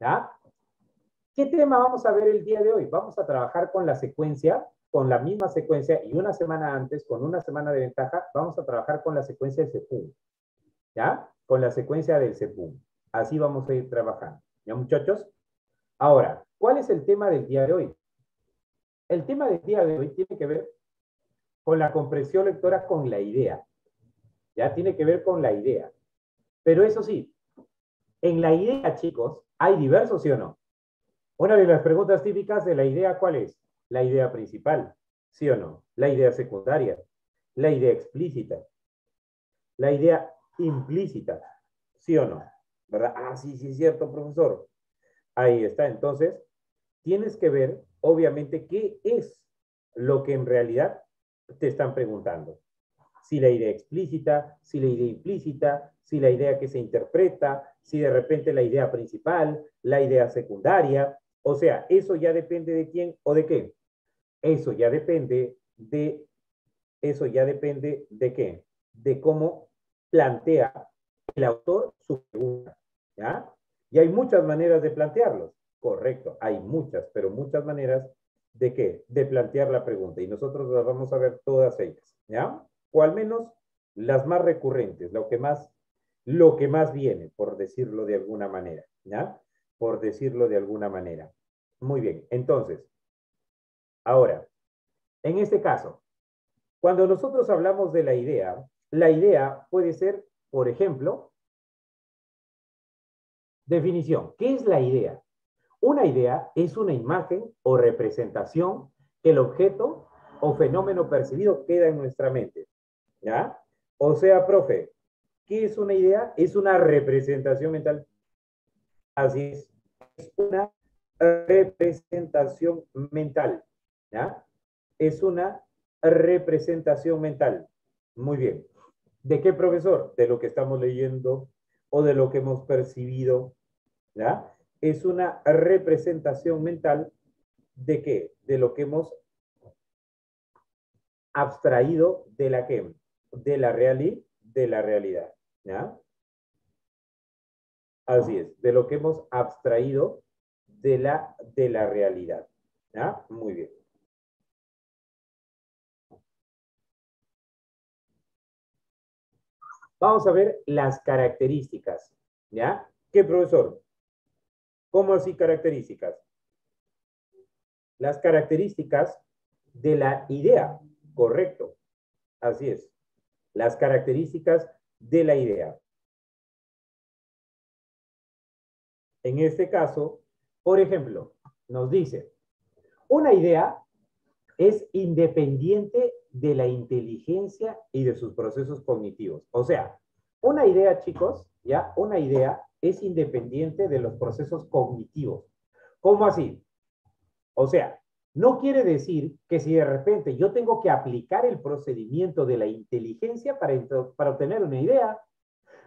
¿Ya? ¿Qué tema vamos a ver el día de hoy? Vamos a trabajar con la secuencia, con la misma secuencia y una semana antes, con una semana de ventaja, vamos a trabajar con la secuencia del CEPUM. ¿Ya? Con la secuencia del CEPUM. Así vamos a ir trabajando. ¿Ya, muchachos? Ahora, ¿cuál es el tema del día de hoy? El tema del día de hoy tiene que ver con la comprensión lectora con la idea. Ya tiene que ver con la idea. Pero eso sí, en la idea, chicos, hay diversos, ¿sí o no? Una de las preguntas típicas de la idea, ¿cuál es? La idea principal, ¿sí o no? La idea secundaria, la idea explícita, la idea implícita, ¿sí o no? ¿Verdad? Ah, sí, sí, es cierto, profesor. Ahí está. Entonces, tienes que ver, obviamente, qué es lo que en realidad te están preguntando. Si la idea explícita, si la idea implícita, si la idea que se interpreta, si de repente la idea principal, la idea secundaria. O sea, eso ya depende de quién o de qué. Eso ya depende de, eso ya depende de qué, de cómo plantea el autor su pregunta, ¿ya? Y hay muchas maneras de plantearlos, correcto, hay muchas, pero muchas maneras de qué, de plantear la pregunta, y nosotros las vamos a ver todas ellas, ¿ya? O al menos las más recurrentes, lo que más viene, por decirlo de alguna manera, ¿ya? Por decirlo de alguna manera. Muy bien, entonces, ahora, en este caso, cuando nosotros hablamos de la idea puede ser, por ejemplo, definición. ¿Qué es la idea? Una idea es una imagen o representación que el objeto o fenómeno percibido queda en nuestra mente. ¿Ya? O sea, profe, ¿qué es una idea? Es una representación mental. Así es una representación mental. ¿Ya? Es una representación mental. Muy bien. ¿De qué, profesor? De lo que estamos leyendo o de lo que hemos percibido, ¿ya? Es una representación mental de qué? De lo que hemos abstraído de la que, de la realidad, ¿ya? Así es, de lo que hemos abstraído de la realidad, ¿ya? Muy bien. Vamos a ver las características, ¿ya? ¿Qué, profesor? ¿Cómo así características? Las características de la idea, correcto, así es. Las características de la idea. En este caso, por ejemplo, nos dice, una idea es independiente de la inteligencia y de sus procesos cognitivos. O sea, una idea, chicos, ya, una idea es independiente de los procesos cognitivos. ¿Cómo así? O sea, no quiere decir que si de repente yo tengo que aplicar el procedimiento de la inteligencia para obtener una idea,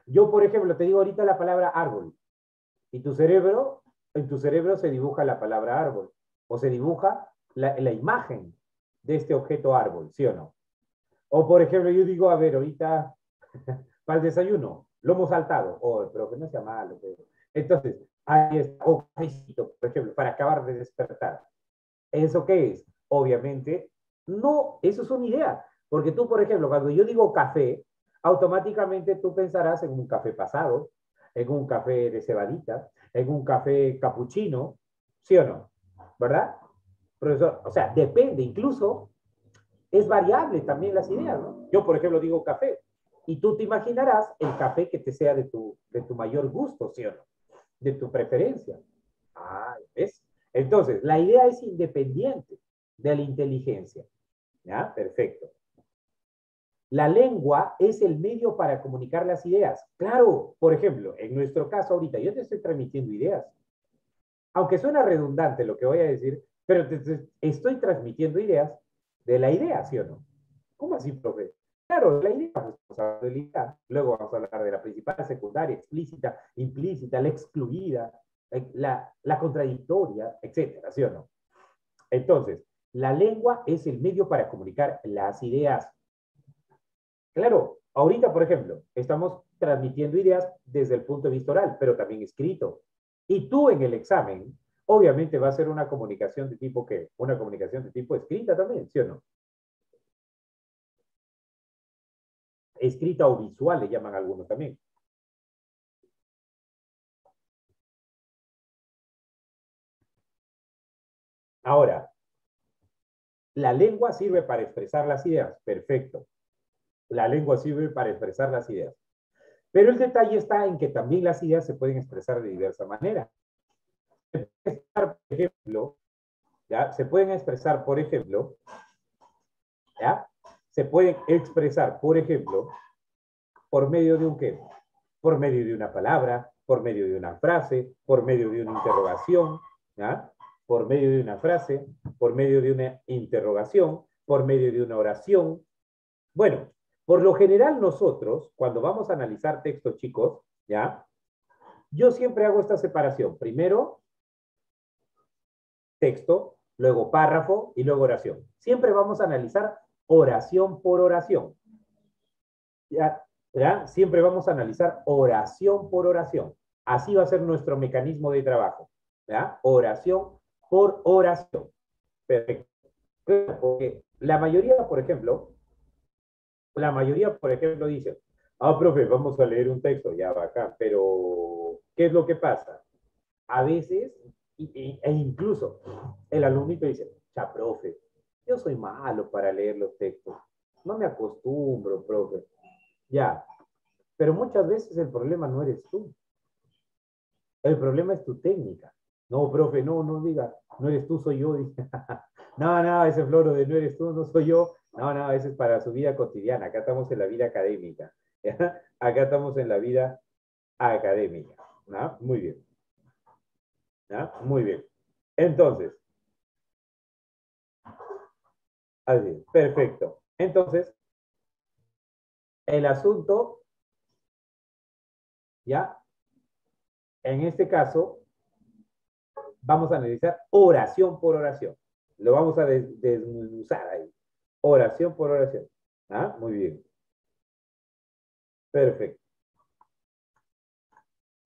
yo, por ejemplo, te digo ahorita la palabra árbol y en tu cerebro se dibuja la palabra árbol o se dibuja la imagen de este objeto árbol, ¿sí o no? O, por ejemplo, yo digo, a ver, ahorita para el desayuno, lomo saltado, oh, pero que no sea malo. Pero... Entonces, ahí está, o cafecito, por ejemplo, para acabar de despertar. ¿Eso qué es? Obviamente, no, eso es una idea. Porque tú, por ejemplo, cuando yo digo café, automáticamente tú pensarás en un café pasado, en un café de cebadita, en un café capuchino, ¿sí o no? ¿Verdad? Profesor, o sea, depende, incluso es variable también las ideas, ¿no? Yo, por ejemplo, digo café, y tú te imaginarás el café que te sea de tu mayor gusto, ¿sí o no? De tu preferencia. Ah, ¿ves? Entonces, la idea es independiente de la inteligencia. ¿Ya? Perfecto. La lengua es el medio para comunicar las ideas. Claro, por ejemplo, en nuestro caso ahorita, yo te estoy transmitiendo ideas. Aunque suena redundante lo que voy a decir, pero te estoy transmitiendo ideas de la idea, ¿sí o no? ¿Cómo así, profe? Claro, la idea, pues, vamos a hablar de la idea. Luego vamos a hablar de la principal, secundaria, explícita, implícita, la excluida, la contradictoria, etcétera, ¿sí o no? Entonces, la lengua es el medio para comunicar las ideas. Claro, ahorita, por ejemplo, estamos transmitiendo ideas desde el punto de vista oral, pero también escrito. Y tú en el examen, obviamente va a ser una comunicación de tipo ¿qué? Una comunicación de tipo escrita también, ¿sí o no? Escrita o visual le llaman algunos también. Ahora, la lengua sirve para expresar las ideas, perfecto. La lengua sirve para expresar las ideas. Pero el detalle está en que también las ideas se pueden expresar de diversa manera. Por ejemplo, ¿ya? Se pueden expresar, por ejemplo, ¿ya? Se pueden expresar, por ejemplo, por medio de un qué? Por medio de una palabra, por medio de una frase, por medio de una interrogación, ¿ya? Por medio de una frase, por medio de una interrogación, por medio de una oración. Bueno, por lo general nosotros, cuando vamos a analizar textos, chicos, ¿ya? Yo siempre hago esta separación. Primero, texto, luego párrafo y luego oración. Siempre vamos a analizar oración por oración. ¿Ya? ¿Ya? Siempre vamos a analizar oración por oración. Así va a ser nuestro mecanismo de trabajo. ¿Ya? Oración por oración. Perfecto. Porque la mayoría, por ejemplo, dice, ah, profe, vamos a leer un texto, ya va acá, pero ¿qué es lo que pasa? A veces, e incluso, el alumnito dice, ya, profe, yo soy malo para leer los textos, no me acostumbro, profe. Ya, pero muchas veces el problema no eres tú, el problema es tu técnica. No, profe, no, no diga, no eres tú, soy yo. No, no, ese floro de no eres tú, no soy yo. No, no, ese es para su vida cotidiana. Acá estamos en la vida académica. ¿Ya? Acá estamos en la vida académica. ¿No? Muy bien. ¿No? Muy bien. Entonces, así, perfecto. Entonces, el asunto, ya, en este caso, vamos a analizar oración por oración. Lo vamos a desmenuzar ahí. Oración por oración. ¿Ah? Muy bien. Perfecto.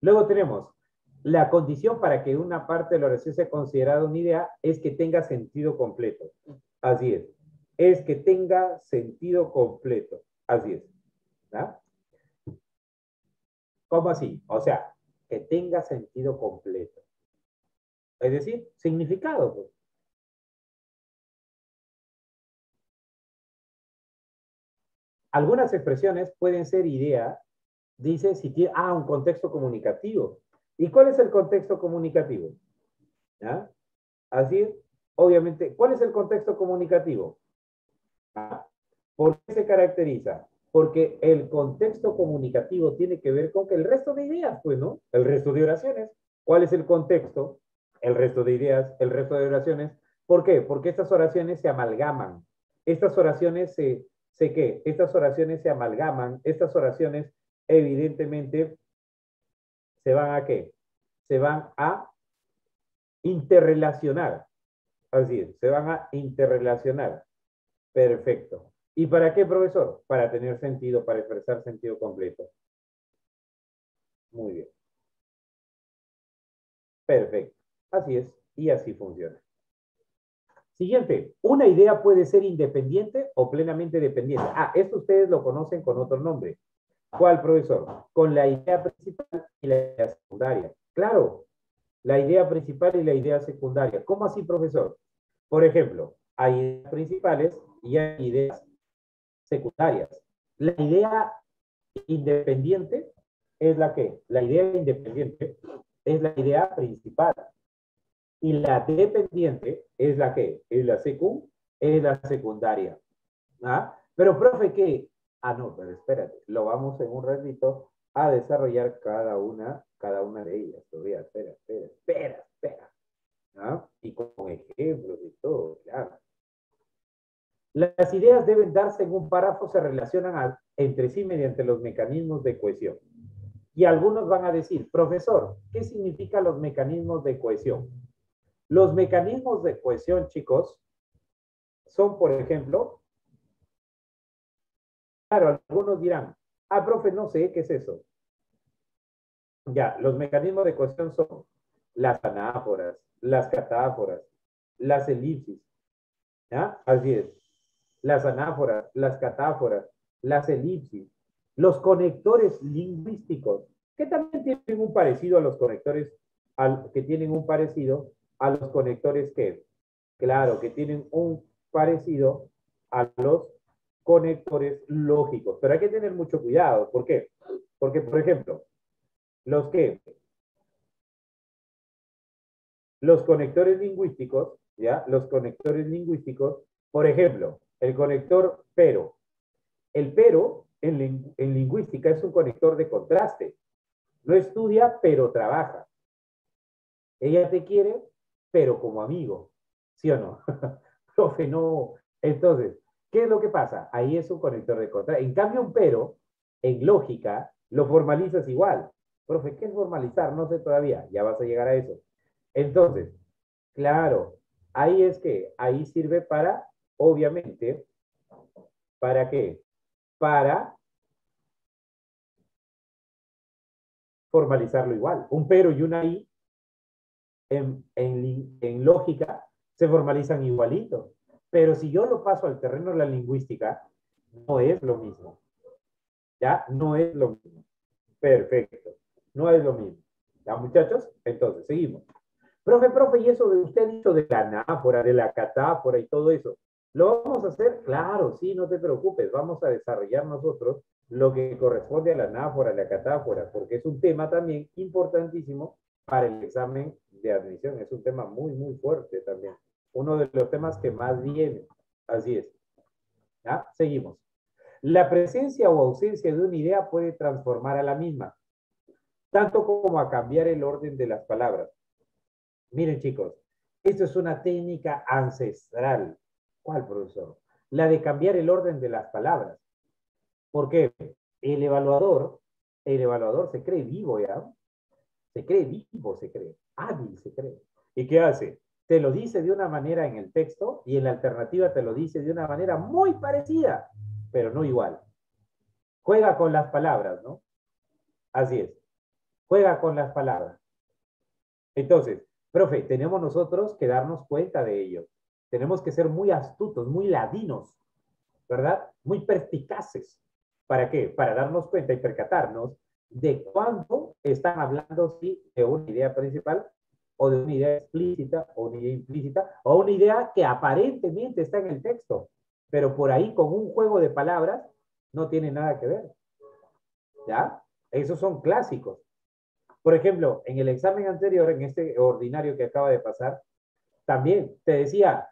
Luego tenemos la condición para que una parte de la oración sea considerada una idea es que tenga sentido completo. Así es. Es que tenga sentido completo. Así es. ¿Ah? ¿Cómo así? O sea, que tenga sentido completo. Es decir, significado. Pues. Algunas expresiones pueden ser idea, dice, si tiene, un contexto comunicativo. ¿Y cuál es el contexto comunicativo? ¿Ah? Así es, obviamente, ¿cuál es el contexto comunicativo? ¿Ah? ¿Por qué se caracteriza? Porque el contexto comunicativo tiene que ver con que el resto de ideas, pues, ¿no? El resto de oraciones. ¿Cuál es el contexto? El resto de ideas, el resto de oraciones. ¿Por qué? Porque estas oraciones se amalgaman. Estas oraciones ¿qué? Estas oraciones se amalgaman. Estas oraciones, evidentemente, ¿se van a qué? Se van a interrelacionar. Así es, se van a interrelacionar. Perfecto. ¿Y para qué, profesor? Para tener sentido, para expresar sentido completo. Muy bien. Perfecto. Así es. Y así funciona. Siguiente. Una idea puede ser independiente o plenamente dependiente. Esto ustedes lo conocen con otro nombre. ¿Cuál, profesor? Con la idea principal y la idea secundaria. Claro, la idea principal y la idea secundaria. ¿Cómo así, profesor? Por ejemplo, hay ideas principales y hay ideas secundarias. La idea independiente es la que, la idea independiente es la idea principal y la dependiente es la que, es la secundaria. ¿Ah? Pero, profe, ¿qué? No, pero espérate, lo vamos en un ratito a desarrollar cada una de ellas. Todavía, espera. ¿Ah? Y con ejemplos y todo, claro. Las ideas deben darse en un párrafo, se relacionan entre sí mediante los mecanismos de cohesión. Y algunos van a decir, profesor, ¿qué significan los mecanismos de cohesión? Los mecanismos de cohesión, chicos, son, por ejemplo, claro, algunos dirán, profe, no sé, ¿qué es eso? Ya, los mecanismos de cohesión son las anáforas, las catáforas, las elipsis, ¿ya? Así es. Las anáforas, las catáforas, las elipsis, los conectores lingüísticos, que también tienen un parecido a los conectores, que tienen un parecido a los conectores que, claro, que tienen un parecido a los conectores lógicos, pero hay que tener mucho cuidado. ¿Por qué? Porque, por ejemplo, los que los conectores lingüísticos, ¿ya? Los conectores lingüísticos, por ejemplo, el conector pero. El pero en lingüística es un conector de contraste. No estudia, pero trabaja. Ella te quiere, pero como amigo. ¿Sí o no? Profe, no. Entonces, ¿qué es lo que pasa? Ahí es un conector de contraste. En cambio, un pero, en lógica, lo formalizas igual. Profe, ¿qué es formalizar? No sé todavía. Ya vas a llegar a eso. Entonces, claro, ahí es que, ahí sirve para, obviamente, ¿para qué? Para formalizarlo igual. Un pero y una i en lógica se formalizan igualito. Pero si yo lo paso al terreno de la lingüística, no es lo mismo. ¿Ya? No es lo mismo. Perfecto. No es lo mismo. ¿Ya, muchachos? Entonces, seguimos. Profe, y eso de usted ha dicho de la anáfora, de la catáfora y todo eso, ¿lo vamos a hacer? Claro, sí, no te preocupes, vamos a desarrollar nosotros lo que corresponde a la anáfora, a la catáfora, porque es un tema también importantísimo para el examen de admisión, es un tema muy, muy fuerte también, uno de los temas que más viene, así es. ¿Ya? Seguimos. La presencia o ausencia de una idea puede transformar a la misma, tanto como a cambiar el orden de las palabras. Miren, chicos, esto es una técnica ancestral. ¿Cuál, profesor? La de cambiar el orden de las palabras. ¿Por qué? El evaluador, el evaluador se cree vivo, ¿ya? Se cree vivo, se cree hábil, se cree. ¿Y qué hace? Te lo dice de una manera en el texto y en la alternativa te lo dice de una manera muy parecida, pero no igual. Juega con las palabras, ¿no? Así es. Juega con las palabras. Entonces, profe, tenemos nosotros que darnos cuenta de ello. Tenemos que ser muy astutos, muy ladinos, ¿verdad? Muy perspicaces. ¿Para qué? Para darnos cuenta y percatarnos de cuándo están hablando sí, de una idea principal o de una idea explícita o una idea implícita o una idea que aparentemente está en el texto, pero por ahí con un juego de palabras no tiene nada que ver. ¿Ya? Esos son clásicos. Por ejemplo, en el examen anterior, en este ordinario que acaba de pasar, también te decía,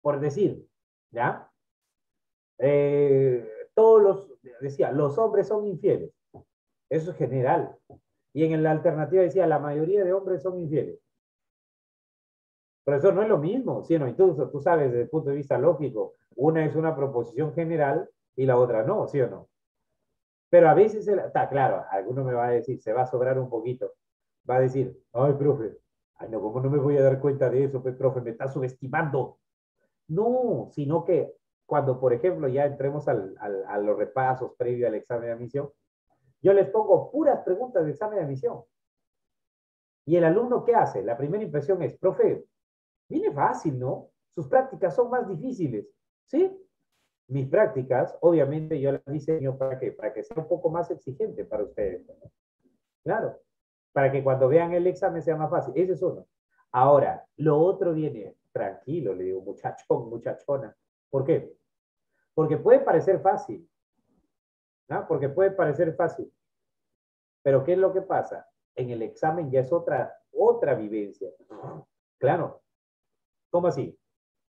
por decir, ¿ya? Todos decía, los hombres son infieles. Eso es general. Y en la alternativa decía, la mayoría de hombres son infieles. Pero eso no es lo mismo, ¿sí o no? Y tú sabes desde el punto de vista lógico, una es una proposición general y la otra no, ¿sí o no? Pero a veces, está claro, alguno me va a decir, se va a sobrar un poquito. Va a decir, ay, profe, ay, no, ¿cómo no me voy a dar cuenta de eso? Pues, profe, me está subestimando. No, sino que cuando, por ejemplo, ya entremos a los repasos previo al examen de admisión, yo les pongo puras preguntas de examen de admisión. ¿Y el alumno qué hace? La primera impresión es, profe, viene fácil, ¿no? Sus prácticas son más difíciles, ¿sí? Mis prácticas, obviamente, yo las diseño para que, sea un poco más exigente para ustedes, ¿no? Claro, para que cuando vean el examen sea más fácil. Ese es uno. Ahora, lo otro viene, tranquilo, le digo, muchachón, muchachona. ¿Por qué? Porque puede parecer fácil, ¿no? Porque puede parecer fácil. Pero ¿qué es lo que pasa? En el examen ya es otra vivencia. Claro, ¿cómo así?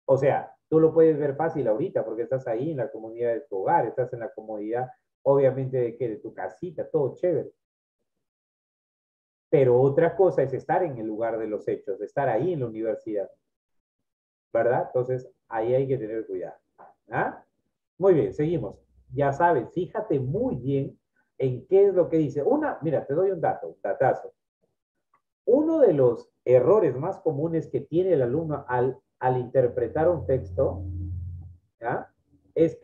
O sea, tú lo puedes ver fácil ahorita porque estás ahí en la comunidad de tu hogar, estás en la comodidad, obviamente, de tu casita, todo chévere. Pero otra cosa es estar en el lugar de los hechos, estar ahí en la universidad, ¿verdad? Entonces, ahí hay que tener cuidado. ¿Ah? Muy bien, seguimos. Ya sabes, fíjate muy bien en qué es lo que dice. Mira, te doy un dato, un datazo. Uno de los errores más comunes que tiene el alumno al interpretar un texto, ¿ya? Es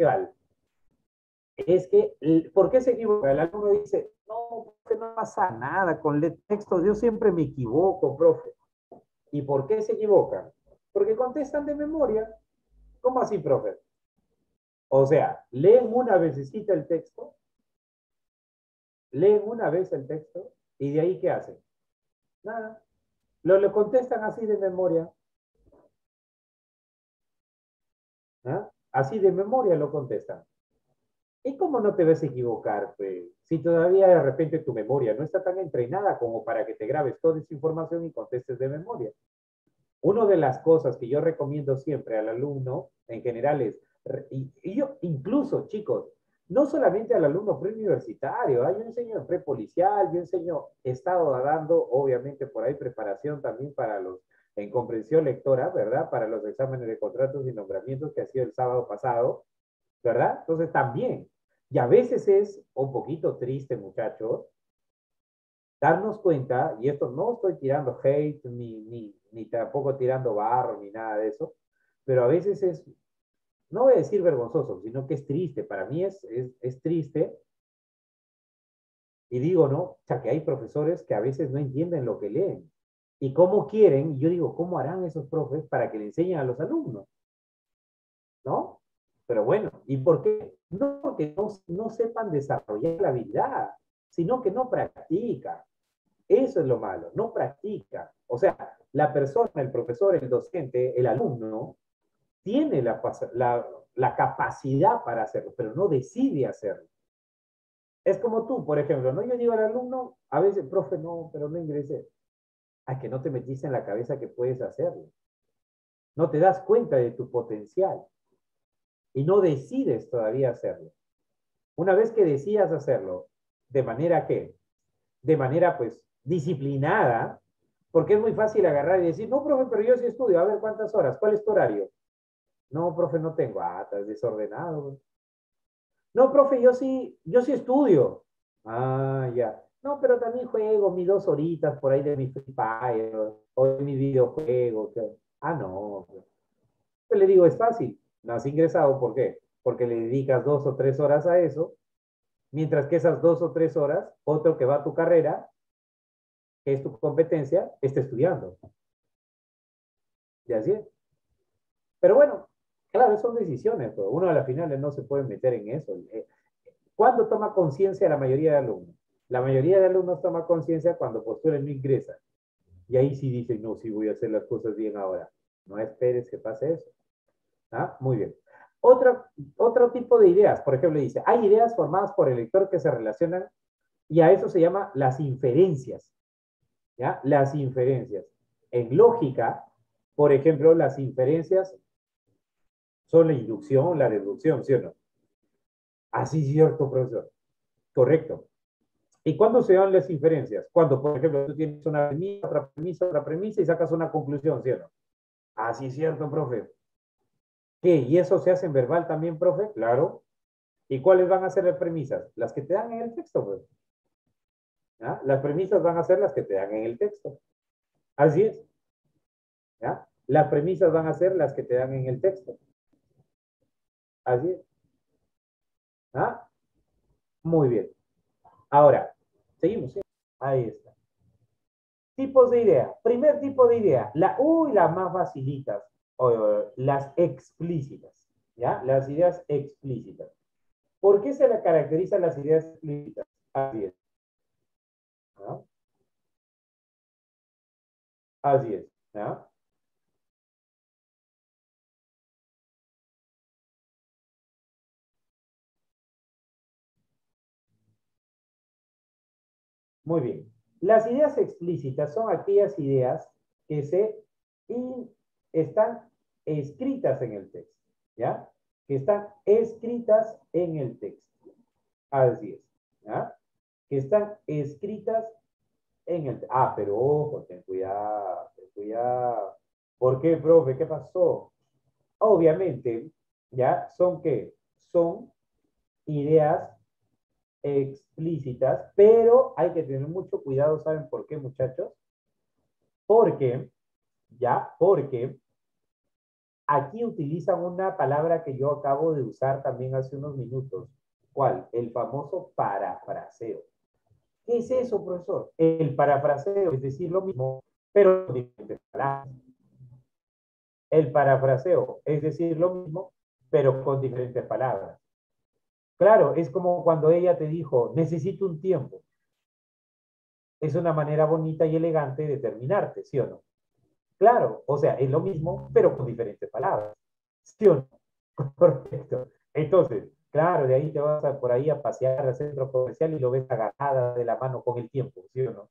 que, ¿por qué se equivoca? El alumno dice, No, profe, no pasa nada con el texto. Yo siempre me equivoco, profe. ¿Y por qué se equivocan? Porque contestan de memoria. ¿Cómo así, profe? O sea, leen una vecesita el texto, leen una vez el texto, y de ahí, ¿qué hacen? Nada. Lo contestan así de memoria. ¿Ah? Así de memoria lo contestan. ¿Y cómo no te ves equivocar, pues? Si todavía de repente tu memoria no está tan entrenada como para que te grabes toda esa información y contestes de memoria. Una de las cosas que yo recomiendo siempre al alumno en general es, y yo incluso, chicos, no solamente al alumno preuniversitario, yo enseño en prepolicial, yo enseño, he estado dando, obviamente, por ahí preparación también para los, en comprensión lectora, ¿verdad? Para los exámenes de contratos y nombramientos que ha sido el sábado pasado, ¿verdad? Entonces también, y a veces es un poquito triste, muchachos, darnos cuenta, y esto no estoy tirando hate, ni tampoco tirando barro, ni nada de eso, pero a veces es, no voy a decir vergonzoso, sino que es triste. Para mí es triste, y digo, ¿no? O sea, que hay profesores que a veces no entienden lo que leen. Y cómo quieren, y yo digo, ¿cómo harán esos profes para que le enseñen a los alumnos? ¿No? Pero bueno, ¿y por qué? No porque no sepan desarrollar la habilidad, sino que no practican. Eso es lo malo, no practica. O sea, la persona, el profesor, el docente, el alumno, tiene la capacidad para hacerlo, pero no decide hacerlo. Es como tú, por ejemplo, ¿no? Yo digo al alumno, a veces, profe, no, pero no ingresé. A que no te metiste en la cabeza que puedes hacerlo. No te das cuenta de tu potencial y no decides todavía hacerlo. Una vez que decidas hacerlo, de manera que, de manera pues disciplinada, porque es muy fácil agarrar y decir, no, profe, pero yo sí estudio, a ver cuántas horas, ¿cuál es tu horario? No, profe, no tengo, estás desordenado. No, profe, yo sí estudio. Ah, ya. No, pero también juego mis 2 horitas por ahí de mi Free Fire o de mi videojuego. No. Pues le digo, es fácil. No has ingresado, ¿por qué? Porque le dedicas 2 o 3 horas a eso, mientras que esas 2 o 3 horas, otro que va a tu carrera, que es tu competencia, está estudiando. Y así es. Pero bueno, claro, son decisiones, pero uno a la final no se puede meter en eso. ¿Cuándo toma conciencia la mayoría de alumnos? La mayoría de alumnos toma conciencia cuando postulan no ingresa. Y ahí sí dicen, no, sí voy a hacer las cosas bien ahora. No esperes que pase eso. Muy bien. Otro tipo de ideas, por ejemplo, dice, hay ideas formadas por el lector que se relacionan y a eso se llama las inferencias. ¿Ya? Las inferencias. En lógica, por ejemplo, las inferencias son la inducción, la deducción, ¿sí o no? Así es cierto, profesor. Correcto. ¿Y cuándo se dan las inferencias? Cuando, por ejemplo, tú tienes una premisa, otra premisa y sacas una conclusión, ¿sí o no? Así es cierto, profe. ¿Qué? ¿Y eso se hace en verbal también, profe? Claro. ¿Y cuáles van a ser las premisas? Las que te dan en el texto, pues. ¿Ya? Las premisas van a ser las que te dan en el texto. Así es. ¿Ya? Las premisas van a ser las que te dan en el texto. Así es. ¿Ah? Muy bien. Ahora, seguimos. ¿Sí? Ahí está. Tipos de idea. Primer tipo de idea. Las más facilitas. Las explícitas. ¿Ya? Las ideas explícitas. ¿Por qué se le caracterizan las ideas explícitas? Así es. ¿No? Así es. ¿No? Muy bien. Las ideas explícitas son aquellas ideas que están escritas en el texto, ¿ya? Que están escritas en el texto. Así es, ¿ya? Que están escritas en el texto. Pero ojo, ten cuidado, ten cuidado. ¿Por qué, profe? ¿Qué pasó? Obviamente, ¿ya? ¿Son qué? Son ideas explícitas, pero hay que tener mucho cuidado, ¿saben por qué, muchachos? Porque, porque aquí utilizan una palabra que yo acabo de usar también hace unos minutos. ¿Cuál? El famoso parafraseo. ¿Qué es eso, profesor? El parafraseo, es decir, lo mismo, pero con diferentes palabras. El parafraseo, es decir, lo mismo, pero con diferentes palabras. Claro, es como cuando ella te dijo, necesito un tiempo. Es una manera bonita y elegante de terminarte, ¿sí o no? Claro, o sea, es lo mismo, pero con diferentes palabras. ¿Sí o no? Correcto. Entonces, claro, de ahí te vas por ahí a pasear al centro comercial y lo ves agarrada de la mano con el tiempo, ¿sí o no?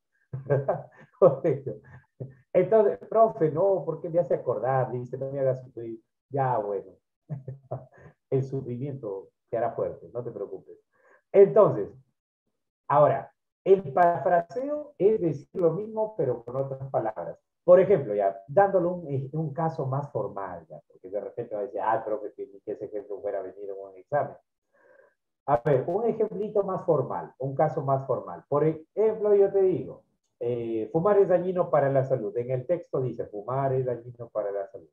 Correcto. Entonces, profe, no, porque me hace acordar, dice, no me hagas sufrir. Ya, bueno, el sufrimiento te hará fuerte, no te preocupes. Entonces, ahora, el parafraseo es decir lo mismo, pero con otras palabras. Por ejemplo, ya, dándole un caso más formal, ya, porque de repente va a decir, ah, profe, que ese ejemplo fuera a venir en un examen. A ver, un ejemplito más formal, un caso más formal. Por ejemplo, yo te digo, fumar es dañino para la salud. En el texto dice, fumar es dañino para la salud.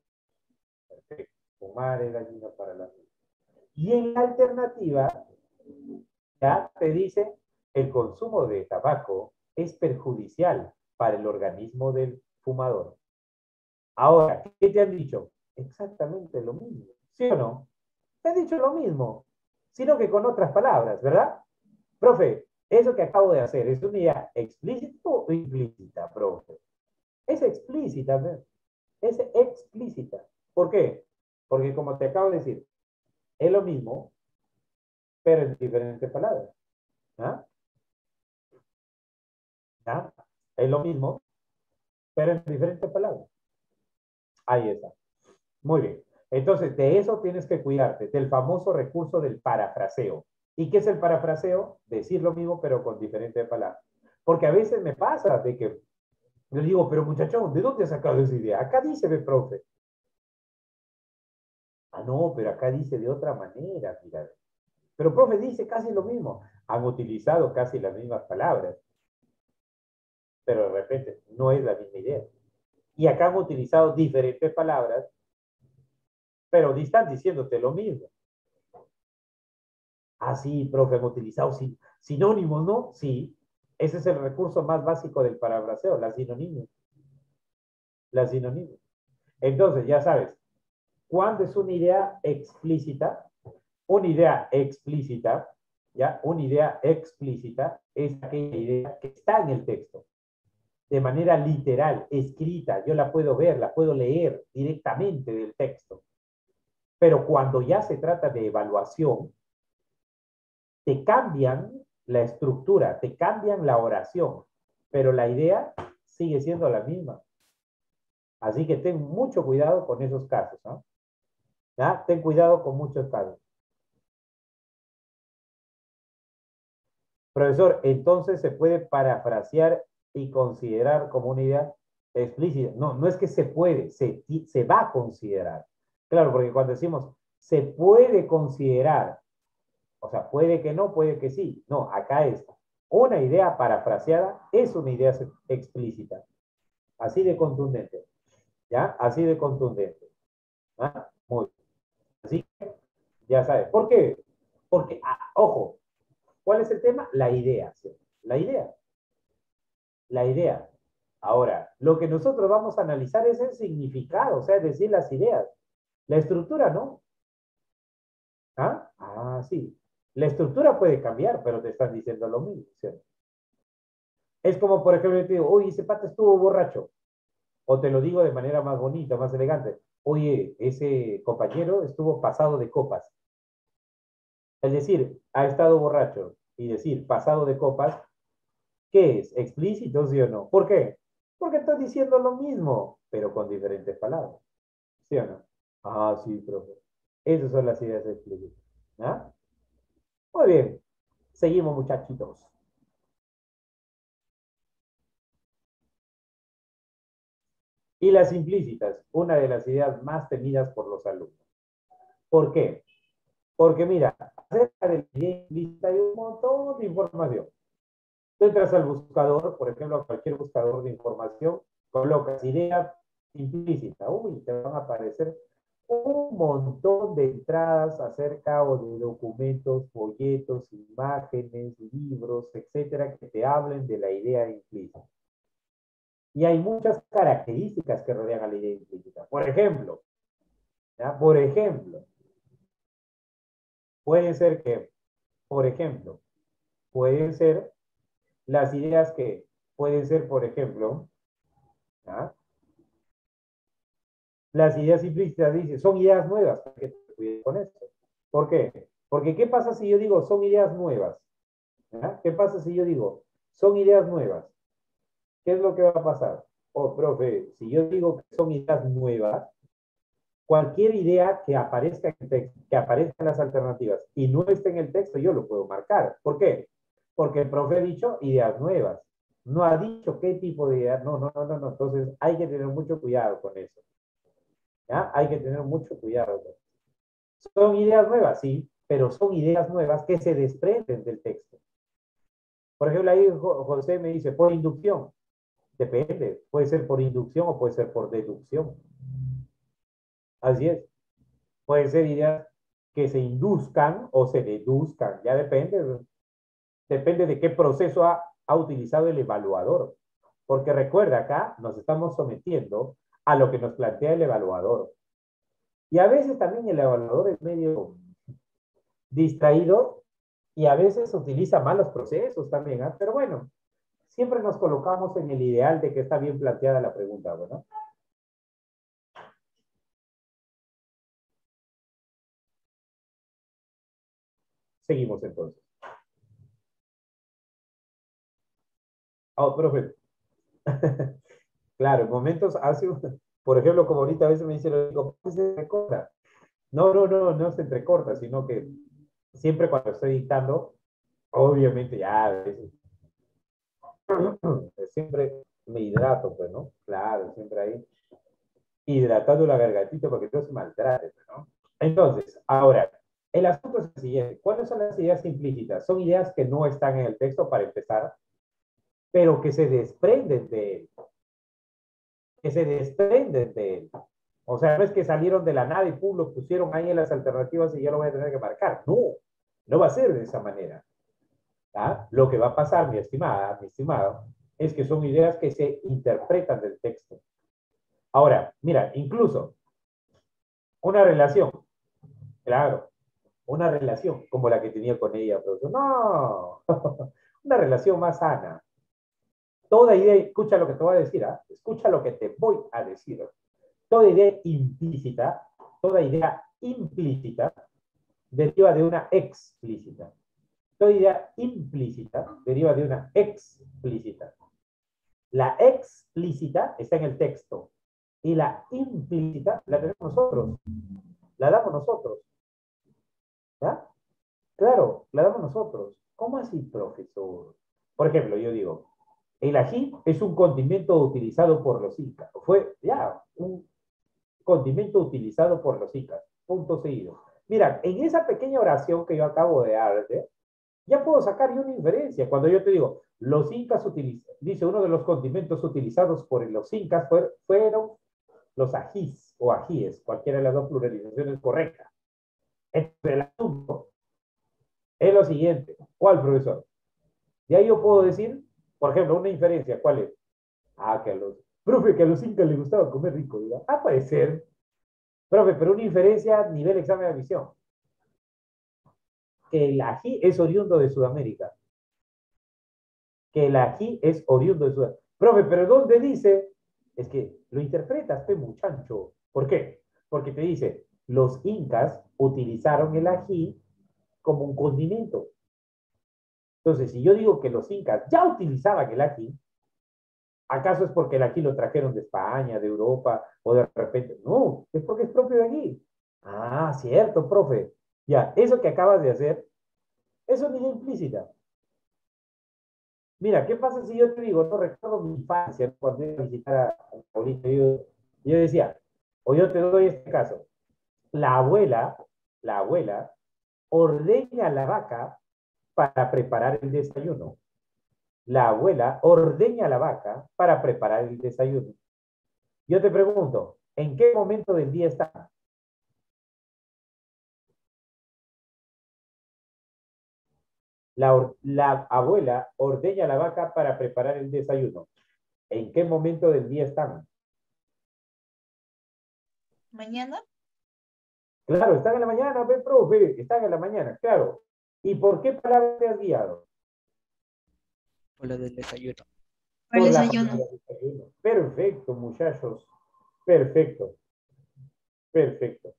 Perfecto. Fumar es dañino para la salud. Y en la alternativa, ya te dice, el consumo de tabaco es perjudicial para el organismo del fumador. Ahora, ¿qué te han dicho? Exactamente lo mismo, ¿sí o no? Te han dicho lo mismo, sino que con otras palabras, ¿verdad? Profe, eso que acabo de hacer, ¿es una idea explícita o implícita, profe? Es explícita, ¿ves? Es explícita. ¿Por qué? Porque como te acabo de decir, es lo mismo, pero en diferentes palabras. ¿Ah? ¿Ah? Es lo mismo, pero en diferentes palabras. Ahí está. Muy bien. Entonces, de eso tienes que cuidarte, del famoso recurso del parafraseo. ¿Y qué es el parafraseo? Decir lo mismo, pero con diferentes palabras. Porque a veces me pasa de que le digo, pero muchachón, ¿de dónde has sacado esa idea? Acá dice, ve, profe. Ah, no, pero acá dice de otra manera, mira. Pero profe dice casi lo mismo. Han utilizado casi las mismas palabras, pero de repente no es la misma idea. Y acá han utilizado diferentes palabras, pero están diciéndote lo mismo. Ah, sí, profe, han utilizado sinónimos, ¿no? Sí, ese es el recurso más básico del parafraseo, la sinonimia. La sinonimia. Entonces, ya sabes, ¿cuándo es una idea explícita? Una idea explícita, ¿ya? Una idea explícita es aquella idea que está en el texto, de manera literal, escrita. Yo la puedo ver, la puedo leer directamente del texto. Pero cuando ya se trata de evaluación, te cambian la estructura, te cambian la oración, pero la idea sigue siendo la misma. Así que ten mucho cuidado con esos casos, ¿no? ¿Ya? Ten cuidado con muchos casos. Profesor, entonces se puede parafrasear y considerar como una idea explícita. No, no es que se puede, se va a considerar. Claro, porque cuando decimos se puede considerar, o sea, puede que no, puede que sí. No, acá es una idea parafraseada, es una idea explícita. Así de contundente. ¿Ya? Así de contundente. ¿Ah? Muy bien. Así que ya sabes. ¿Por qué? Porque, ojo, ¿cuál es el tema? La idea. ¿Sí? La idea. La idea. Ahora, lo que nosotros vamos a analizar es el significado, o sea, es decir, las ideas. La estructura, ¿no? ¿Ah? Ah, sí. La estructura puede cambiar, pero te están diciendo lo mismo. ¿Sí? Es como, por ejemplo, yo te digo, oye, ese pata estuvo borracho. O te lo digo de manera más bonita, más elegante. Oye, ese compañero estuvo pasado de copas. Es decir, ha estado borracho. Y decir pasado de copas, ¿qué es? ¿Explícito, sí o no? ¿Por qué? Porque estás diciendo lo mismo, pero con diferentes palabras. ¿Sí o no? Ah, sí, profe. Esas son las ideas explícitas. ¿Ah? Muy bien. Seguimos, muchachitos. Y las implícitas, una de las ideas más temidas por los alumnos. ¿Por qué? Porque mira, acerca de la idea implícita hay un montón de información. Tú entras al buscador, por ejemplo, a cualquier buscador de información, colocas idea implícita. Uy, te van a aparecer un montón de entradas acerca o de documentos, folletos, imágenes, libros, etcétera, que te hablen de la idea implícita. Y hay muchas características que rodean a la idea implícita. Por ejemplo, ¿ya? Por ejemplo, puede ser que, por ejemplo, pueden ser las ideas que pueden ser, por ejemplo, ¿ya? Las ideas implícitas dicen, son ideas nuevas, para que te cuides con eso. ¿Por qué? Porque ¿qué pasa si yo digo son ideas nuevas? ¿Ya? ¿Qué pasa si yo digo son ideas nuevas? ¿Qué es lo que va a pasar? Oh, profe, si yo digo que son ideas nuevas, cualquier idea que aparezca en el texto, que aparezca en las alternativas y no esté en el texto, yo lo puedo marcar. ¿Por qué? Porque el profe ha dicho ideas nuevas. No ha dicho qué tipo de ideas. No, no, no, no, no. Entonces hay que tener mucho cuidado con eso. ¿Ya? Hay que tener mucho cuidado con eso. ¿Son ideas nuevas? Sí, pero son ideas nuevas que se desprenden del texto. Por ejemplo, ahí José me dice, por inducción. Depende. Puede ser por inducción o puede ser por deducción. Así es. Pueden ser ideas que se induzcan o se deduzcan. Ya depende. Depende de qué proceso ha utilizado el evaluador. Porque recuerda, acá nos estamos sometiendo a lo que nos plantea el evaluador. Y a veces también el evaluador es medio distraído y a veces utiliza malos procesos también. ¿Eh? Pero bueno, siempre nos colocamos en el ideal de que está bien planteada la pregunta, ¿no? Seguimos entonces. Oh, profe. Claro, en momentos hace, por ejemplo, como ahorita a veces me dice, lo digo, ¿por qué se entrecorta? No, no, no, no se entrecorta, sino que siempre cuando estoy dictando, obviamente ya a veces, siempre me hidrato, pues, ¿no? Claro, siempre ahí hidratando la gargantita para que no se maltrate, pues, ¿no? Entonces, ahora, el asunto es el siguiente. ¿Cuáles son las ideas implícitas? Son ideas que no están en el texto para empezar, pero que se desprenden de él, que se desprenden de él. O sea, no es que salieron de la nada y pum, lo pusieron ahí en las alternativas y ya lo voy a tener que marcar. No, no va a ser de esa manera. ¿Ah? Lo que va a pasar, mi estimada, mi estimado, es que son ideas que se interpretan del texto. Ahora, mira, incluso una relación, claro, una relación como la que tenía con ella, pero no, una relación más sana. Toda idea, escucha lo que te voy a decir, ¿ah? Escucha lo que te voy a decir. Toda idea implícita, toda idea implícita deriva de una explícita. Toda idea implícita deriva de una explícita. La explícita está en el texto y la implícita la tenemos nosotros, la damos nosotros. ¿Ya? Claro, la damos nosotros. ¿Cómo así, profesor? Por ejemplo, yo digo, el ají es un condimento utilizado por los incas. Fue ya un condimento utilizado por los incas. Punto seguido. Mira, en esa pequeña oración que yo acabo de darte, ya puedo sacar yo una inferencia. Cuando yo te digo, los incas utilizan, dice uno de los condimentos utilizados por los incas fueron los ajís o ajíes, cualquiera de las dos pluralizaciones correcta. Entonces, el asunto es lo siguiente. ¿Cuál, profesor? De ahí yo puedo decir, por ejemplo, una inferencia. ¿Cuál es? Ah, profe, que a los incas les gustaba comer rico, ¿verdad? Ah, puede ser. Profe, pero una inferencia a nivel examen de admisión. Que el ají es oriundo de Sudamérica. Que el ají es oriundo de Sudamérica. Profe, pero ¿dónde dice? Es que lo interpretas, pe muchacho. ¿Por qué? Porque te dice, los incas utilizaron el ají como un condimento. Entonces, si yo digo que los incas ya utilizaban el ají, ¿acaso es porque el ají lo trajeron de España, de Europa, o de repente? No, es porque es propio de allí. Ah, cierto, profe. Ya, eso que acabas de hacer, eso es idea implícita. Mira, ¿qué pasa si yo te digo, no recuerdo mi infancia cuando iba a visitar a mi abuelita? Yo decía, o yo te doy este caso, la abuela, la abuela, ordeña a la vaca para preparar el desayuno. La abuela ordeña a la vaca para preparar el desayuno. Yo te pregunto, ¿en qué momento del día está? La abuela ordeña la vaca para preparar el desayuno. ¿En qué momento del día están? Mañana, Claro, están en la mañana, ve, profe, están en la mañana, claro. ¿Y por qué palabra te has guiado? por lo del desayuno. por el Por la desayuno. palabra desayuno. Perfecto, muchachos. Perfecto, perfecto.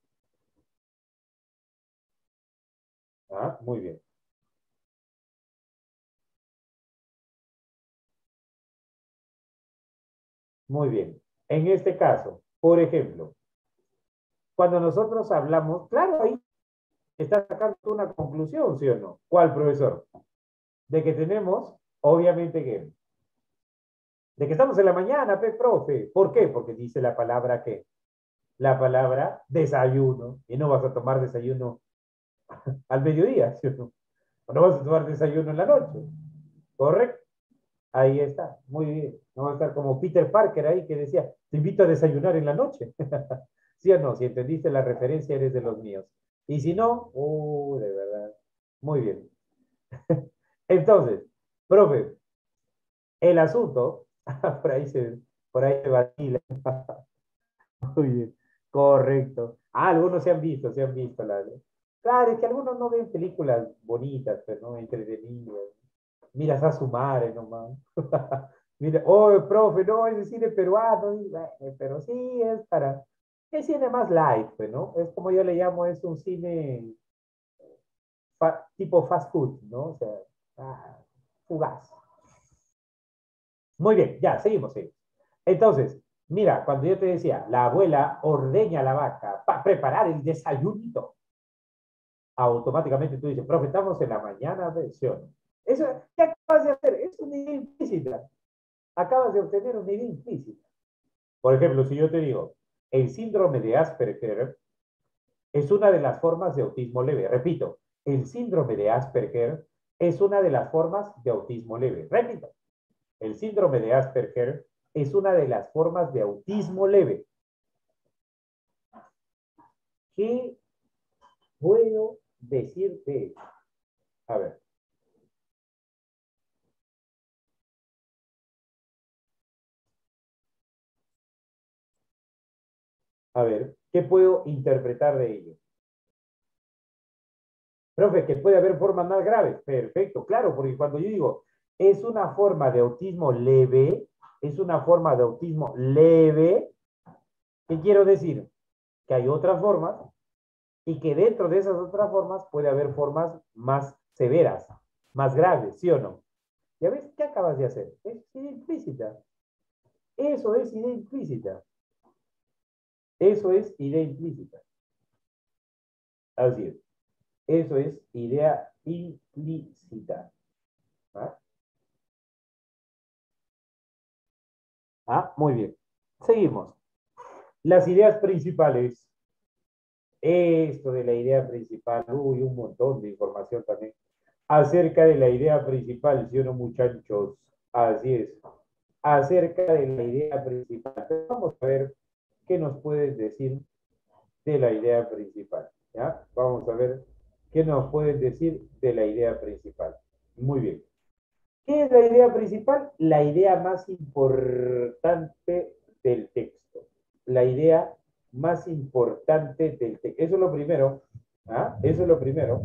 Ah, muy bien. Muy bien. En este caso, por ejemplo, cuando nosotros hablamos, claro, ahí está sacando una conclusión, ¿sí o no? ¿Cuál, profesor? De que tenemos, obviamente que, de que estamos en la mañana, profe. ¿Por qué? Porque dice la palabra que, la palabra desayuno, y no vas a tomar desayuno al mediodía, ¿sí o no? O no vas a tomar desayuno en la noche, ¿correcto? Ahí está, muy bien. No va a estar como Peter Parker ahí que decía, te invito a desayunar en la noche. ¿Sí o no? Si entendiste la referencia, eres de los míos. Y si no, de verdad. Muy bien. Entonces, profe, el asunto, por ahí se vacila. Muy bien, correcto. Ah, algunos se han visto. Claro, es que algunos no ven películas bonitas, pero no entretenidas. Mira a su madre nomás. Mira, oh, profe, no, es de cine peruano, pero sí, es cine más light, pues, ¿no? Es como yo le llamo, es un cine tipo fast food, ¿no? O sea, fugaz. Muy bien, ya, seguimos. Entonces, mira, cuando yo te decía, la abuela ordeña la vaca para preparar el desayunito, automáticamente tú dices, profe, estamos en la mañana, versión. Eso, ¿qué acabas de hacer? Es una idea implícita. Acabas de obtener una idea implícita. Por ejemplo, si yo te digo, el síndrome de Asperger es una de las formas de autismo leve. Repito, el síndrome de Asperger es una de las formas de autismo leve. Repito, el síndrome de Asperger es una de las formas de autismo leve. ¿Qué puedo decir de eso? A ver, ¿qué puedo interpretar de ello? Profe, que puede haber formas más graves. Perfecto, claro, porque cuando yo digo es una forma de autismo leve, es una forma de autismo leve, ¿qué quiero decir? Que hay otras formas y que dentro de esas otras formas puede haber formas más severas, más graves, ¿sí o no? ¿Ya ves qué acabas de hacer? Es idea implícita. Eso es idea implícita. Eso es idea implícita. Así es. Eso es idea implícita. ¿Ah? Muy bien. Seguimos. Las ideas principales. Esto de la idea principal. Uy, un montón de información también. Acerca de la idea principal, ¿sí o no, muchachos? Así es. Acerca de la idea principal. Vamos a ver qué nos puedes decir de la idea principal. ¿Ya? Vamos a ver qué nos puedes decir de la idea principal. Muy bien. ¿Qué es la idea principal? La idea más importante del texto. La idea más importante del texto. Eso es lo primero. Eso es lo primero.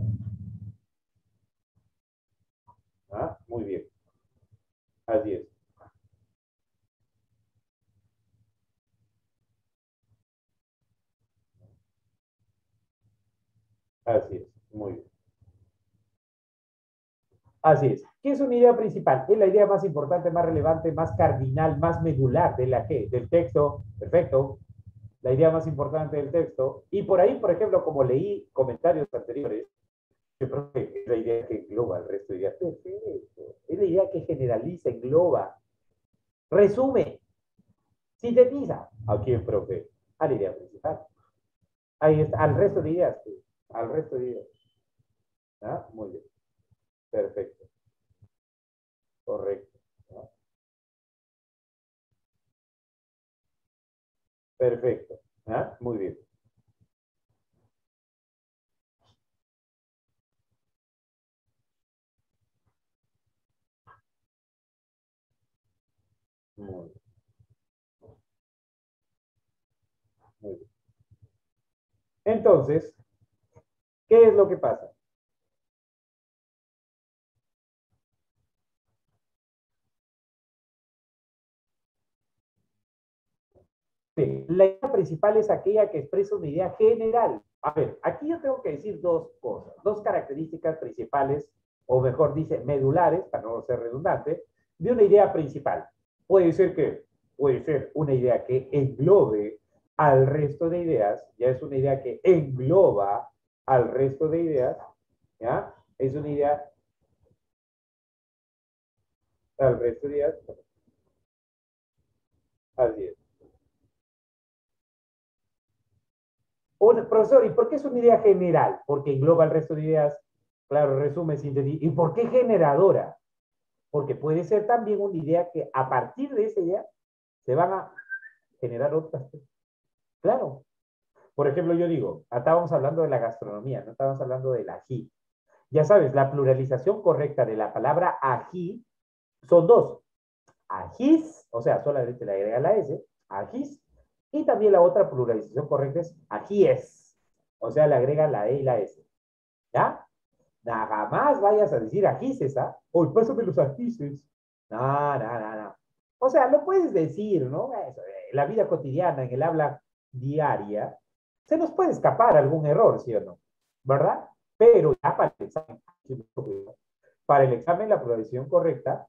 Muy bien. Así es. Así es. Muy bien. Así es. ¿Qué es una idea principal? Es la idea más importante, más relevante, más cardinal, más medular de la que, del texto. Perfecto. La idea más importante del texto. Y por ahí, por ejemplo, como leí comentarios anteriores, yo creo que es la idea que engloba el resto de ideas. Perfecto. Es la idea que generaliza, engloba, resume, sintetiza. Aquí el profe, a la idea principal. Ahí está, al resto de ideas. Sí. Al resto de ideas. Muy bien. Perfecto. Correcto. ¿Ah? Perfecto. Muy bien. Muy bien, muy bien. Entonces, ¿qué es lo que pasa? La idea principal es aquella que expresa una idea general. A ver, aquí yo tengo que decir dos cosas, dos características principales, o mejor dice, medulares, para no ser redundante, de una idea principal. Puede ser que, puede ser una idea que englobe al resto de ideas, ya es una idea que engloba al resto de ideas, ¿ya? Es una idea al resto de ideas, así es. Profesor, ¿y por qué es una idea general? Porque engloba el resto de ideas, claro, resume, sintetiza. ¿Y por qué generadora? Porque puede ser también una idea que a partir de esa idea se van a generar otras. Claro. Por ejemplo, yo digo, estábamos hablando de la gastronomía, no estábamos hablando del ají. Ya sabes, la pluralización correcta de la palabra ají son dos. Ajís, o sea, solamente le agrega la S, ajís, y también la otra pluralización correcta es ajíes, o sea, le agrega la E y la S. ¿Ya? Nada más vayas a decir ajíes, ¿ah? Hoy pásame los ajíes. No, no, no, no. O sea, lo puedes decir, ¿no? Eso, en la vida cotidiana, en el habla diaria, se nos puede escapar algún error, ¿sí o no? ¿Verdad? Pero ya para el examen la pluralización correcta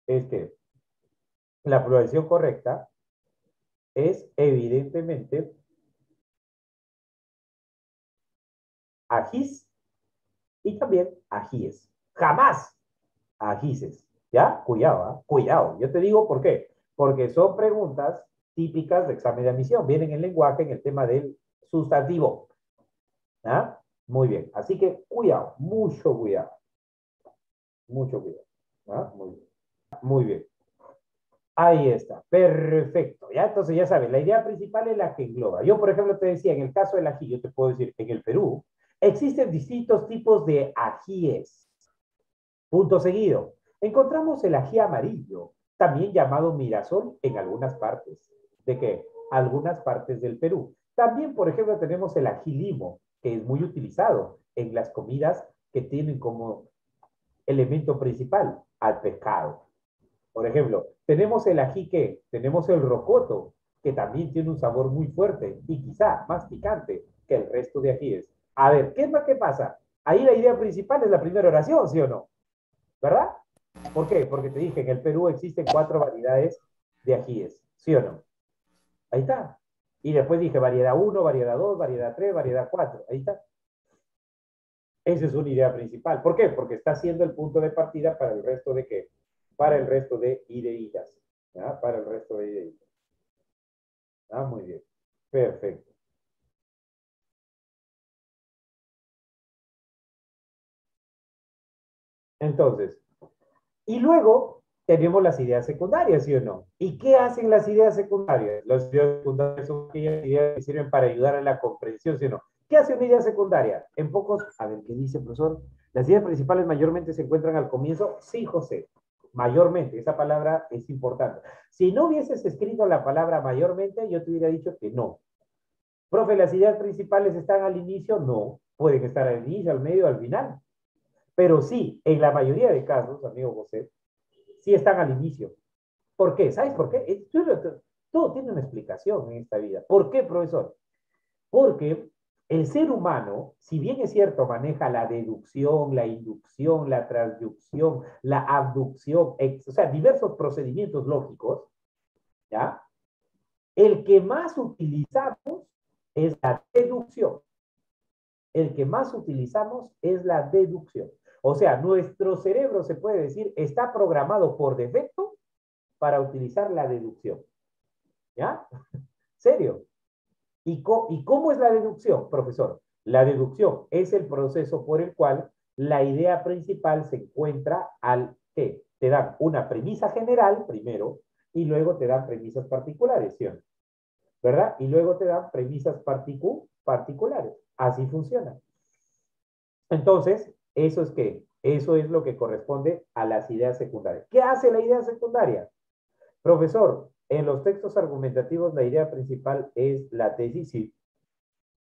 es que la pluralización correcta es evidentemente ajís y también ajíes. Jamás ajíes. ¿Ya? Cuidado, ¿eh? Cuidado. Yo te digo por qué. Porque son preguntas típicas de examen de admisión. Vienen en lenguaje en el tema del sustantivo. ¿Ah? Muy bien. Así que cuidado, mucho cuidado. Mucho cuidado. ¿Ah? Muy bien. Muy bien. Ahí está, perfecto. Ya, entonces ya sabes, la idea principal es la que engloba. Yo, por ejemplo, te decía, en el caso del ají, yo te puedo decir, en el Perú existen distintos tipos de ajíes. Punto seguido. Encontramos el ají amarillo, también llamado mirasol en algunas partes. ¿De qué? Algunas partes del Perú. También, por ejemplo, tenemos el ají limo, que es muy utilizado en las comidas que tienen como elemento principal al pescado. Por ejemplo, tenemos el ajique, tenemos el rocoto, que también tiene un sabor muy fuerte y quizá más picante que el resto de ajíes. A ver, ¿qué es lo que pasa? Ahí la idea principal es la primera oración, ¿sí o no? ¿Verdad? ¿Por qué? Porque te dije, en el Perú existen 4 variedades de ajíes, ¿sí o no? Ahí está. Y después dije variedad uno, variedad 2, variedad 3, variedad 4. Ahí está. Esa es una idea principal. ¿Por qué? Porque está siendo el punto de partida para el resto de qué? Para el resto de ideitas. ¿Ya? Para el resto de ideitas. Ah, muy bien. Perfecto. Entonces, y luego tenemos las ideas secundarias, ¿sí o no? ¿Y qué hacen las ideas secundarias? Las ideas secundarias son aquellas ideas que sirven para ayudar a la comprensión, ¿sí o no? ¿Qué hace una idea secundaria? En pocos, a ver, ¿qué dice el profesor? Las ideas principales mayormente se encuentran al comienzo. Sí, José, mayormente, esa palabra es importante. Si no hubieses escrito la palabra mayormente, yo te hubiera dicho que no. Profe, ¿las ideas principales están al inicio? No, pueden estar al inicio, al medio, al final. Pero sí, en la mayoría de casos, amigo José, sí están al inicio. ¿Por qué? ¿Sabes por qué? Todo tiene una explicación en esta vida. ¿Por qué, profesor? Porque el ser humano, si bien es cierto, maneja la deducción, la inducción, la transducción, la abducción, o sea, diversos procedimientos lógicos, ¿ya? El que más utilizamos es la deducción. El que más utilizamos es la deducción. O sea, nuestro cerebro, se puede decir, está programado por defecto para utilizar la deducción. ¿Ya? ¿Serio? ¿Y cómo es la deducción, profesor? La deducción es el proceso por el cual la idea principal se encuentra al que te dan una premisa general primero y luego te dan premisas particulares, ¿sí? ¿Verdad? Y luego te dan premisas particulares. Así funciona. Entonces, eso es lo que corresponde a las ideas secundarias. ¿Qué hace la idea secundaria? Profesor, en los textos argumentativos la idea principal es la tesis, sí.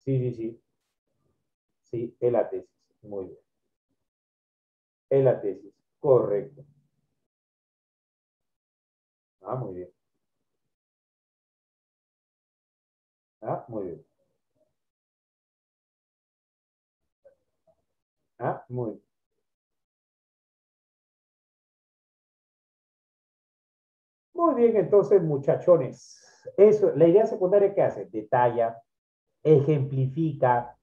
Sí, sí, sí. Sí, es la tesis. Muy bien. Es la tesis. Correcto. Ah, muy bien. Ah, muy bien. Ah, muy bien. Muy bien, entonces, muchachones. Eso, la idea secundaria, ¿qué hace? Detalla, ejemplifica,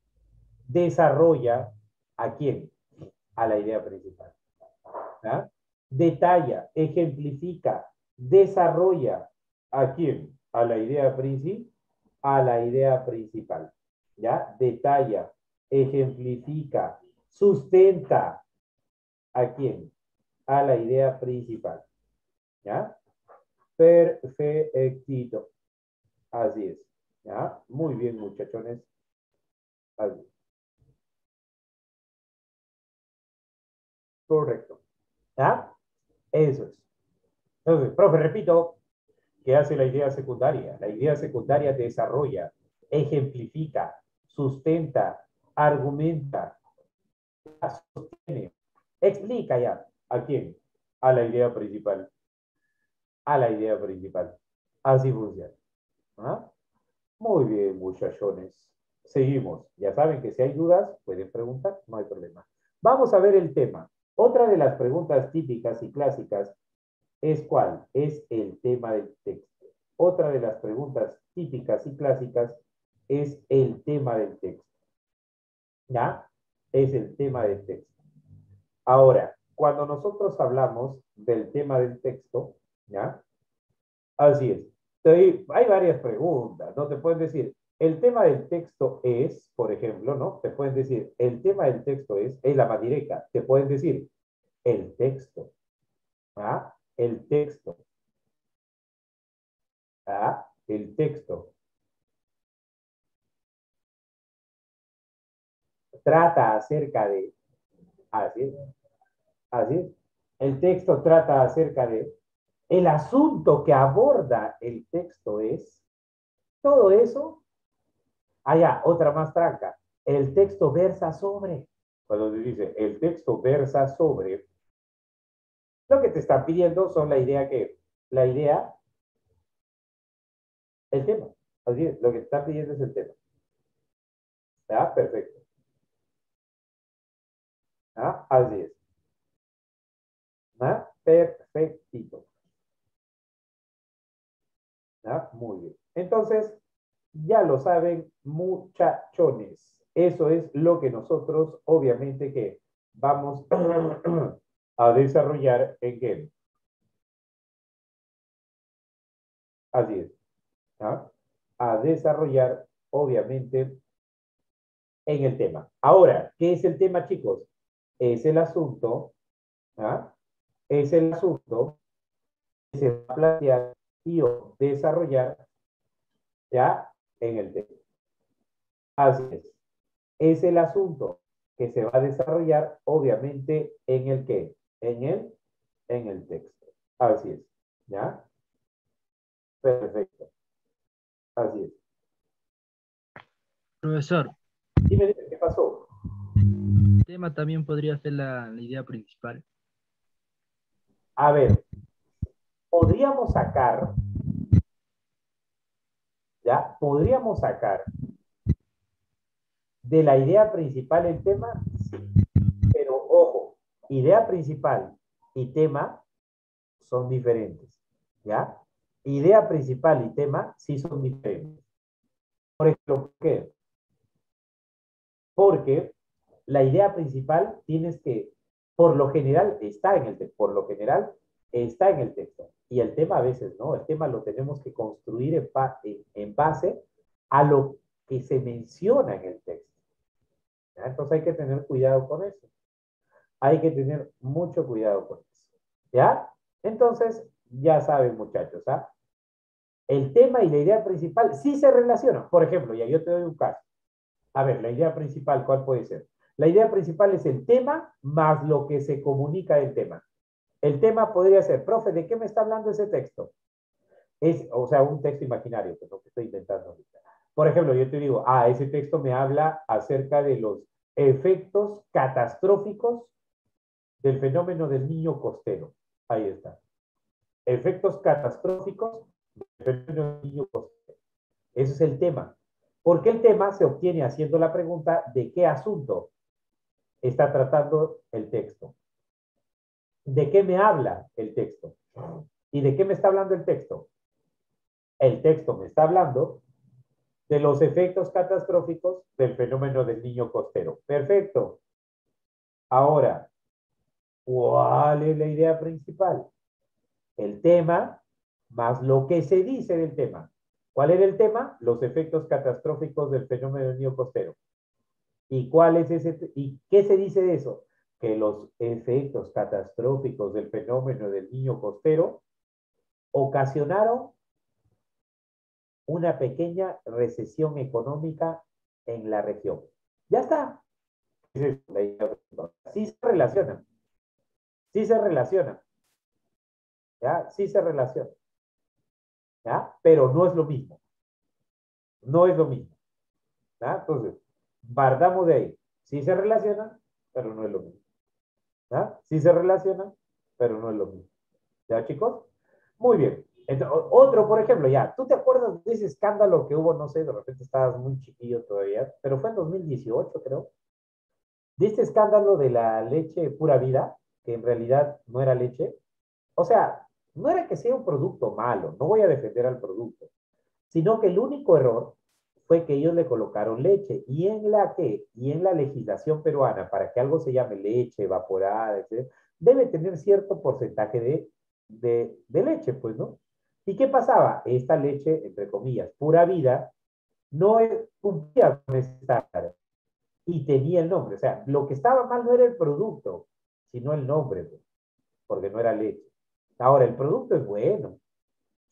desarrolla. ¿A quién? A la idea principal. ¿Ah? Detalla, ejemplifica, desarrolla. ¿A quién? A la idea principal. A la idea principal. ¿Ya? Detalla, ejemplifica, sustenta. ¿A quién? A la idea principal. ¿Ya? Perfectito. Así es. ¿Ya? Muy bien, muchachones. Así. Correcto. ¿Ya? Eso es. Entonces, profe, repito, ¿qué hace la idea secundaria? La idea secundaria desarrolla, ejemplifica, sustenta, argumenta, sostiene, explica ya. ¿A quién? A la idea principal. A la idea principal. Así funciona. ¿Ah? Muy bien, muchachones. Seguimos. Ya saben que si hay dudas, pueden preguntar, no hay problema. Vamos a ver el tema. Otra de las preguntas típicas y clásicas es ¿cuál? Es el tema del texto. Otra de las preguntas típicas y clásicas es el tema del texto. ¿Ya? Es el tema del texto. Ahora, cuando nosotros hablamos del tema del texto, ¿ya? Así es. Hay varias preguntas, ¿no? Te pueden decir, el tema del texto es, por ejemplo, ¿no? Te pueden decir, el tema del texto es la más directa. Te pueden decir, el texto, ¿ah? El texto, ¿ah? El texto trata acerca de, así es, así es. El texto trata acerca de, el asunto que aborda el texto es, todo eso, allá, otra más tranca, el texto versa sobre, cuando se dice, el texto versa sobre, lo que te están pidiendo son la idea, el tema, así es, lo que te están pidiendo es el tema, ¿ah? Perfecto, ¿ah? Así es, ¿ah? Perfectito, ¿ah? Muy bien, entonces, ya lo saben, muchachones. Eso es lo que nosotros, obviamente, que vamos a desarrollar en qué. Así es. ¿Ah? A desarrollar, obviamente, en el tema. Ahora, ¿qué es el tema, chicos? Es el asunto, ¿ah? Es el asunto que se va a plantear y o desarrollar ya en el tema. Así es. Es el asunto que se va a desarrollar, obviamente, en el qué, en el texto. Así es, ¿ya? Perfecto, así es. Profesor, Dime, ¿qué pasó? el tema también podría ser la idea principal. A ver, podríamos sacar, ¿ya? Podríamos sacar de la idea principal el tema, sí. Pero ojo, idea principal y tema son diferentes, ¿ya? Idea principal y tema sí son diferentes. Por ejemplo, ¿por qué? Porque la idea principal tienes que, por lo general, está en el texto, por lo general, está en el texto. Y el tema a veces, ¿no? El tema lo tenemos que construir en base a lo que se menciona en el texto. ¿Ya? Entonces hay que tener cuidado con eso. Hay que tener mucho cuidado con eso. ¿Ya? Entonces, ya saben, muchachos, ¿ah? El tema y la idea principal sí se relacionan. Por ejemplo, ya yo te doy un caso. A ver, la idea principal, ¿cuál puede ser? La idea principal es el tema más lo que se comunica del tema. El tema podría ser, profe, ¿de qué me está hablando ese texto? Es, o sea, un texto imaginario, que es lo que estoy inventando ahorita. Por ejemplo, yo te digo, ese texto me habla acerca de los efectos catastróficos del fenómeno del niño costero. Ahí está. Efectos catastróficos del fenómeno del niño costero. Ese es el tema. Porque el tema se obtiene haciendo la pregunta de qué asunto está tratando el texto. ¿De qué me habla el texto? ¿Y de qué me está hablando el texto? El texto me está hablando de los efectos catastróficos del fenómeno del niño costero. Perfecto. Ahora, ¿cuál es la idea principal? El tema más lo que se dice del tema. ¿Cuál era el tema? Los efectos catastróficos del fenómeno del niño costero. ¿Y cuál es ese? ¿Y qué se dice de eso? Que los efectos catastróficos del fenómeno del niño costero ocasionaron una pequeña recesión económica en la región. Ya está. Sí se relacionan. Sí se relacionan. ¿Ya? Sí se relacionan. ¿Ya? Pero no es lo mismo. No es lo mismo. ¿Ya? Entonces, partamos de ahí. Sí se relacionan, pero no es lo mismo. ¿Ya? Sí se relacionan, pero no es lo mismo. ¿Ya, chicos? Muy bien. Entonces, otro, por ejemplo, ya, ¿tú te acuerdas de ese escándalo que hubo? No sé, de repente estabas muy chiquillo todavía, pero fue en 2018, creo. De este escándalo de la leche pura vida, que en realidad no era leche. O sea, no era que sea un producto malo, no voy a defender al producto, sino que el único error fue que ellos le colocaron leche y en la legislación peruana, para que algo se llame leche evaporada, etc., debe tener cierto porcentaje de leche, pues, ¿no? ¿Y qué pasaba? Esta leche, entre comillas, pura vida, no cumplía con ese estándar y tenía el nombre. O sea, lo que estaba mal no era el producto, sino el nombre, pues, porque no era leche. Ahora, el producto es bueno,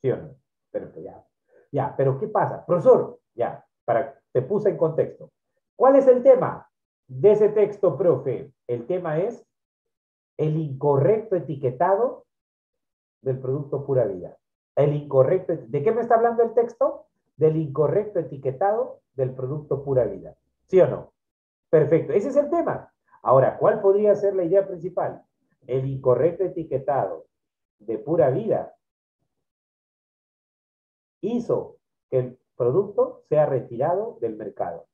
¿sí o no? Pero pues ya, pero ¿qué pasa? Profesor, ya, te puse en contexto. ¿Cuál es el tema de ese texto, profe? El tema es el incorrecto etiquetado del producto pura vida. El incorrecto, ¿de qué me está hablando el texto? Del incorrecto etiquetado del producto pura vida. ¿Sí o no? Perfecto, ese es el tema. Ahora, ¿cuál podría ser la idea principal? El incorrecto etiquetado de pura vida hizo que el producto sea retirado del mercado.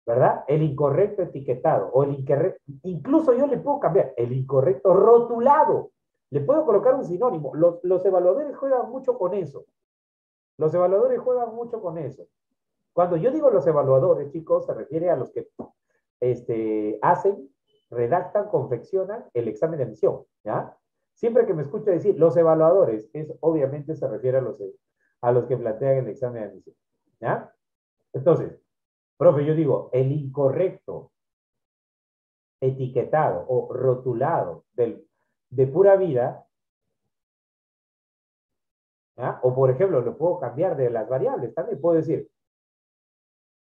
¿Verdad? El incorrecto etiquetado o el incorrecto, incluso yo le puedo cambiar, el incorrecto rotulado. Le puedo colocar un sinónimo. Los evaluadores juegan mucho con eso. Los evaluadores juegan mucho con eso. Cuando yo digo los evaluadores, chicos, se refiere a los que hacen, redactan, confeccionan el examen de admisión, ¿ya? Siempre que me escucho decir los evaluadores, obviamente se refiere a los que plantean el examen de admisión, ¿ya? Entonces, profe, yo digo, el incorrecto etiquetado o rotulado de pura vida, ¿ya? O por ejemplo, lo puedo cambiar de las variables, también puedo decir,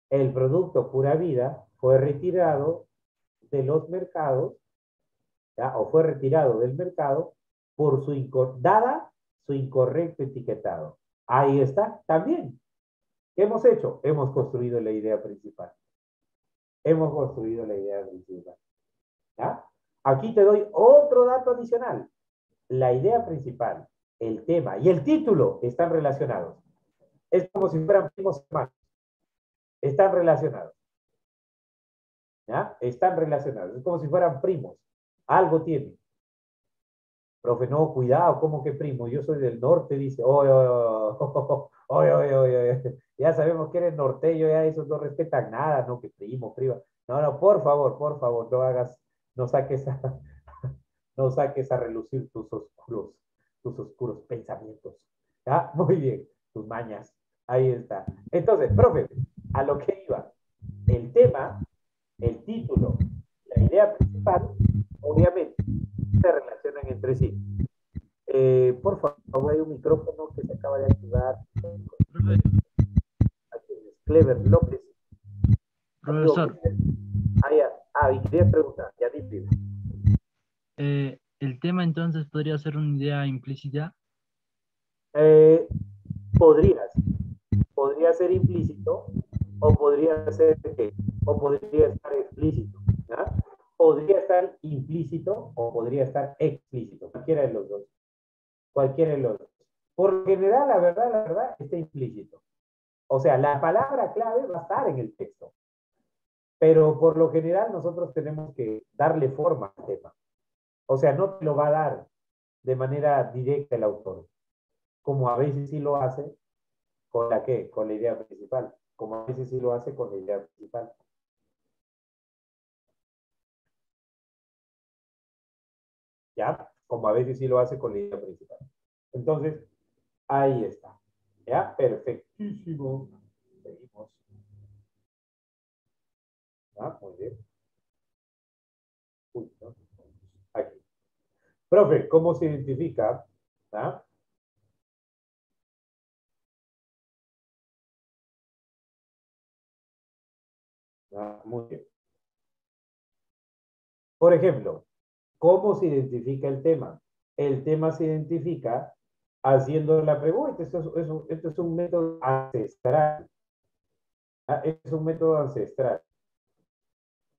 el producto pura vida fue retirado de los mercados, ¿ya? O fue retirado del mercado por dada su incorrecto etiquetado. Ahí está, también. ¿Qué hemos hecho? Hemos construido la idea principal. Hemos construido la idea principal. ¿Ya? Aquí te doy otro dato adicional. La idea principal, el tema y el título están relacionados. Es como si fueran primos hermanos. Están relacionados. ¿Ya? Están relacionados. Es como si fueran primos. Algo tienen. Profe, no, cuidado, ¿cómo que primo? Yo soy del norte, dice. Oye, oye, oye, oye. Ya sabemos que eres norteño, ya esos no respetan nada, no, que primo, prima. No, no, por favor, no saques a, no saques a relucir tus oscuros pensamientos. ¿Ya? Muy bien, tus mañas. Ahí está. Entonces, profe, a lo que iba. El tema, el título, la idea principal, obviamente, se relacionan entre sí. Por favor, hay un micrófono que se acaba de activar. Aquí es Clever López. Profesor, Y quería preguntar, ya dime. el tema entonces podría ser una idea implícita. Eh, podrías. Podría ser implícito o podría ser ¿qué? O podría estar explícito. ¿Ya? Podría estar implícito o podría estar explícito. Cualquiera de los dos. Cualquiera de los dos. Por lo general, la verdad, está implícito. O sea, la palabra clave va a estar en el texto. Pero por lo general nosotros tenemos que darle forma al tema. O sea, no te lo va a dar de manera directa el autor, como a veces sí lo hace con la qué, con la idea principal, como a veces sí lo hace con la idea principal. ¿Ya? Como a veces sí lo hace con la idea principal. Entonces, ahí está. ¿Ya? Perfectísimo. Seguimos. ¿Ya? Muy bien. Uy, ¿no? Aquí. Profe, ¿cómo se identifica? ¿Ya? ¿Ya? Muy bien. Por ejemplo, ¿cómo se identifica el tema? El tema se identifica haciendo la pregunta. Esto es un método ancestral. ¿Ah? Es un método ancestral.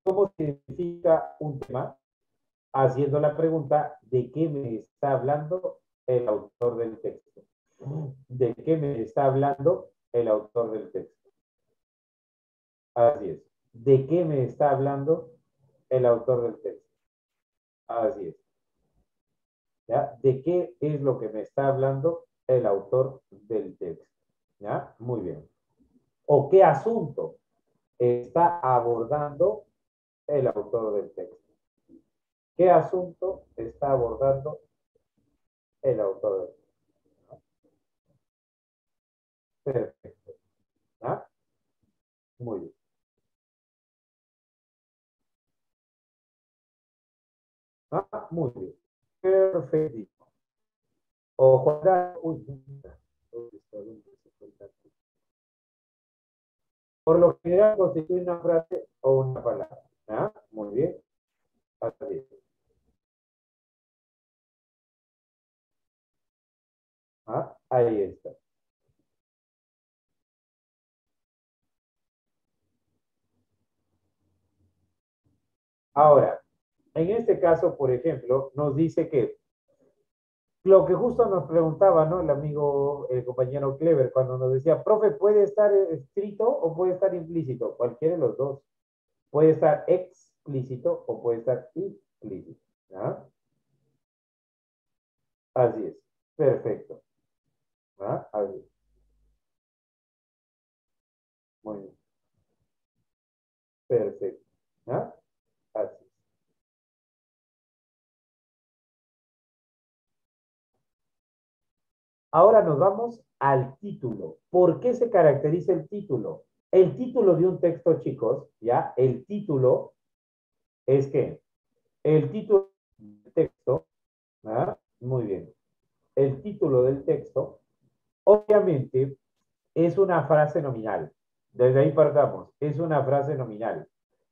¿Cómo se identifica un tema? Haciendo la pregunta, ¿de qué me está hablando el autor del texto? ¿De qué me está hablando el autor del texto? Así es. ¿De qué me está hablando el autor del texto? Así es. ¿Ya? ¿De qué es lo que me está hablando el autor del texto? ¿Ya? Muy bien. ¿O qué asunto está abordando el autor del texto? ¿Qué asunto está abordando el autor del texto? Perfecto. ¿Ya? Muy bien. Ah, muy bien. Perfecto. Ojalá. Uy, ¿dónde está? ¿Dónde se fue el dato? Por lo general constituye una frase o una palabra. ¿Ah? Muy bien. Así es. ¿Ah? Ahí está. Ahora, en este caso, por ejemplo, nos dice que lo que justo nos preguntaba, ¿no? El amigo, el compañero Clever, cuando nos decía, profe, ¿puede estar escrito o puede estar implícito? Cualquiera de los dos. Puede estar explícito o puede estar implícito. ¿Ah? Así es. Perfecto. ¿Ah? Así es. Muy bien. Perfecto. ¿Ah? Así es. Ahora nos vamos al título. ¿Por qué se caracteriza el título? El título de un texto, chicos, ¿ya? El título es que el título del texto, ¿ah? Muy bien. El título del texto, obviamente, es una frase nominal. Desde ahí partamos. Es una frase nominal.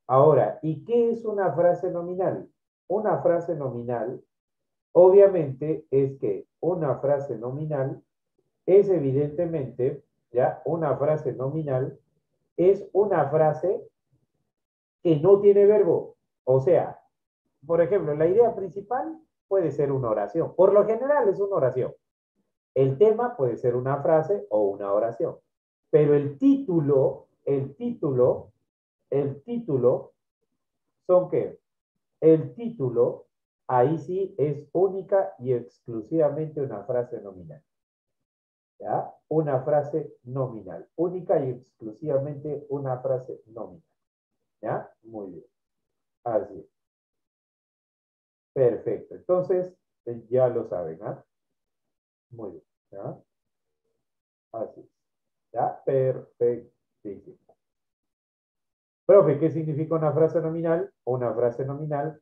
Ahora, ¿y qué es una frase nominal? Una frase nominal, obviamente, es que una frase nominal es evidentemente, ya, una frase nominal es una frase que no tiene verbo. O sea, por ejemplo, la idea principal puede ser una oración. Por lo general es una oración. El tema puede ser una frase o una oración. Pero el título, ¿son qué? El título, ahí sí es única y exclusivamente una frase nominal. ¿Ya? Una frase nominal. Única y exclusivamente una frase nominal. ¿Ya? Muy bien. Así es. Perfecto. Entonces, ya lo saben, ¿ah? Muy bien. ¿Ya? Así es. ¿Ya? Perfectísimo. Profe, ¿qué significa una frase nominal? Una frase nominal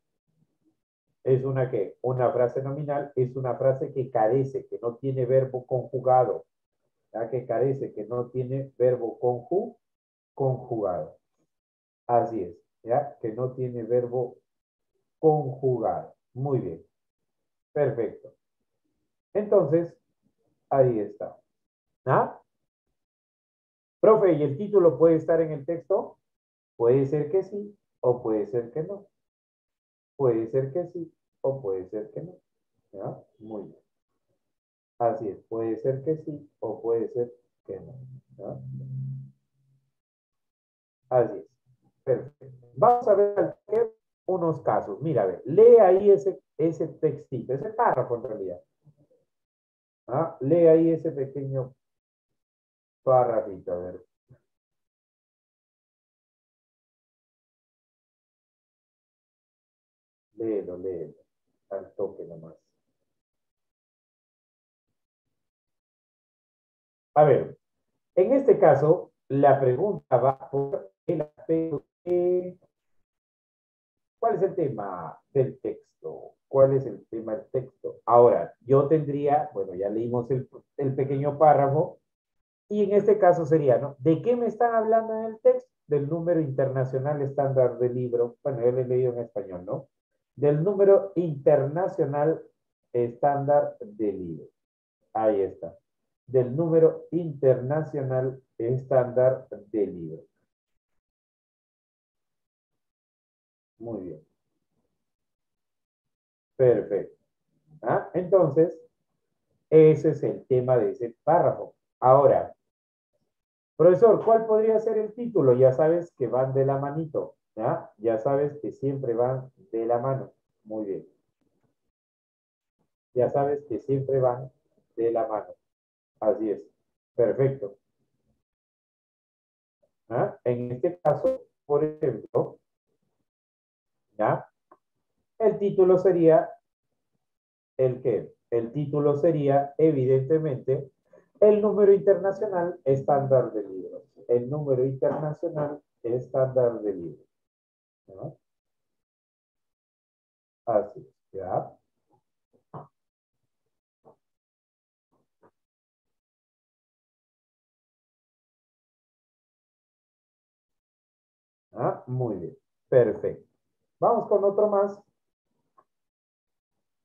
es una que, una frase nominal es una frase que carece, que no tiene verbo conjugado, ¿ya? Que carece, que no tiene verbo conjugado. Así es, ¿ya? Que no tiene verbo conjugado. Muy bien, perfecto. Entonces, Ahí está. ¿Ah? Profe, ¿y el título puede estar en el texto? Puede ser que sí o puede ser que no. Puede ser que sí o puede ser que no. ¿Ya? Muy bien. Así es, puede ser que sí o puede ser que no. ¿Ya? Así es. Perfecto. Vamos a ver unos casos. Mira, a ver, lee ahí ese textito, ese párrafo en realidad. ¿Ah? Lee ahí ese pequeño párrafito, a ver. Léelo, léelo. Al toque nomás. A ver, en este caso, la pregunta va por el aspecto de... ¿Cuál es el tema del texto? ¿Cuál es el tema del texto? Ahora, yo tendría, bueno, ya leímos el pequeño párrafo, y en este caso sería, ¿no? ¿De qué me están hablando en el texto? Del número internacional estándar del libro. Bueno, yo lo he leído en español, ¿no? Del número internacional estándar del libro. Ahí está. Del número internacional estándar del libro. Muy bien. Perfecto. ¿Ah? Entonces, ese es el tema de ese párrafo. Ahora, profesor, ¿cuál podría ser el título? Ya sabes que van de la manito, ¿ya? Ya sabes que siempre van de la mano. Muy bien. Ya sabes que siempre van de la mano. Así es. Perfecto. ¿Ah? En este caso, por ejemplo, ¿ya? El título sería ¿el qué? El título sería, evidentemente, el número internacional estándar de libros. El número internacional estándar de libros. ¿No? Así, ¿ya? ¿Ah? Muy bien. Perfecto. Vamos con otro más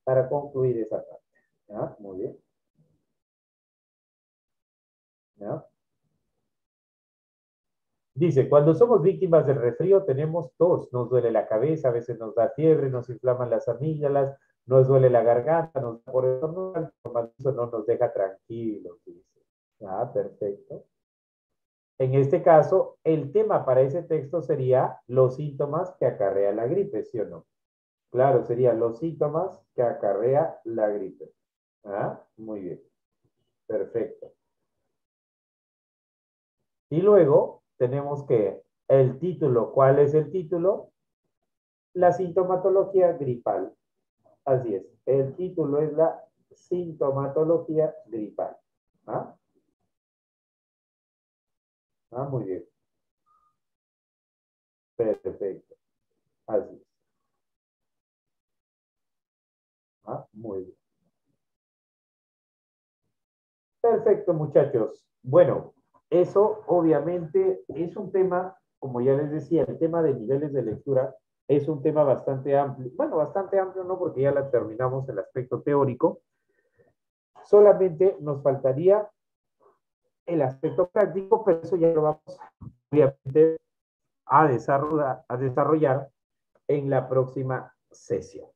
para concluir esa parte. ¿Ya? Muy bien. ¿Ya? Dice, cuando somos víctimas del resfrío tenemos tos, nos duele la cabeza, a veces nos da fiebre, nos inflaman las amígdalas, nos duele la garganta, por eso no nos deja tranquilos, dice. Ah, perfecto. En este caso, el tema para ese texto sería los síntomas que acarrea la gripe, ¿sí o no? Claro, sería los síntomas que acarrea la gripe. Ah, muy bien, perfecto. Y luego tenemos que el título, ¿cuál es el título? La sintomatología gripal. Así es, el título es la sintomatología gripal. ¿Ah? Ah, muy bien, perfecto. Así es. Ah, muy bien. Perfecto, muchachos. Bueno, eso obviamente es un tema, como ya les decía, el tema de niveles de lectura es un tema bastante amplio. Bueno, bastante amplio no, porque ya la terminamos el aspecto teórico. Solamente nos faltaría el aspecto práctico, pero eso ya lo vamos obviamente a desarrollar en la próxima sesión.